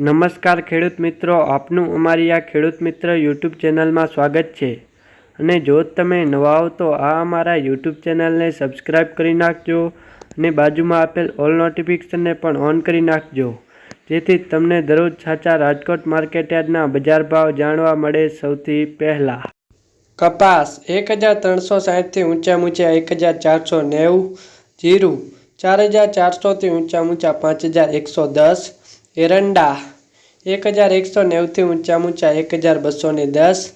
નમસ્કાર ખેડૂત મિત્રો, આપનું અમારી આ ખેડૂત મિત્ર યુટ્યુબ ચેનલમાં સ્વાગત છે। અને જો તમે નવા હો તો આ અમારા યુટ્યુબ ચેનલને સબસ્ક્રાઈબ કરી નાખજો અને બાજુમાં આપેલ ઓલ નોટિફિકેશનને પણ ઓન કરી નાખજો, જેથી તમને દરરોજ સાચા રાજકોટ માર્કેટયાર્ડના બજાર ભાવ જાણવા મળે સૌથી પહેલાં। કપાસ 1360 થી ઊંચા 1490, જીરું 4400 થી ઊંચા 5110, एरंडा 1190 થી ઊંચા 1210,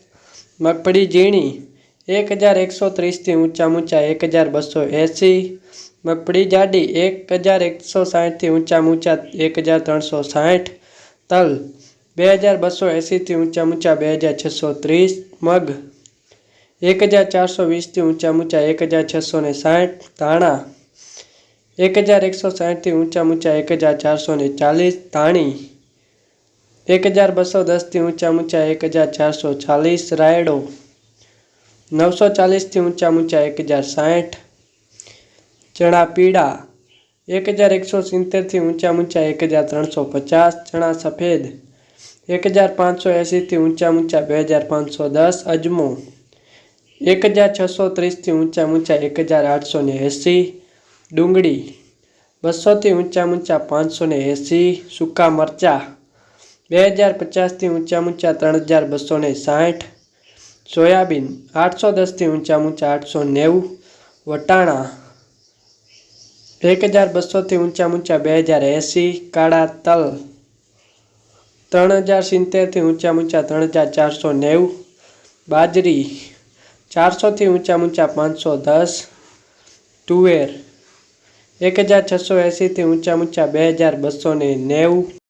मगफड़ी झीणी 1130 થી ઊંચા 1280, मगफड़ी जाडी 1160 થી ઊંચા 1360, तल 2280 થી ઊંચા 2630, मग 1420 થી ઊંચા 1660, धाणा 1160 થી ઊંચા 1440, धाणी 1210 થી ઊંચા 1440, रायडो 940 થી ઊંચા 1060, चना पीड़ा 1170 થી ઊંચા 1350, चना सफेद 1580 થી ઊંચા 2510, अजमो 1630 થી ઊંચા 1880, डूंगળી 200 થી ઊંચા 580, सूका मरचा 2050 થી ઊંચા 3260, सोयाबीन 810 થી ઊંચા 890, वटाणा 1200 થી ઊંચા 2080, काळा तल 3070 થી ઊંચા 3490, बाजरी 400 થી ઊંચા 510, तुवेर 1680 થી ઊંચા 2290।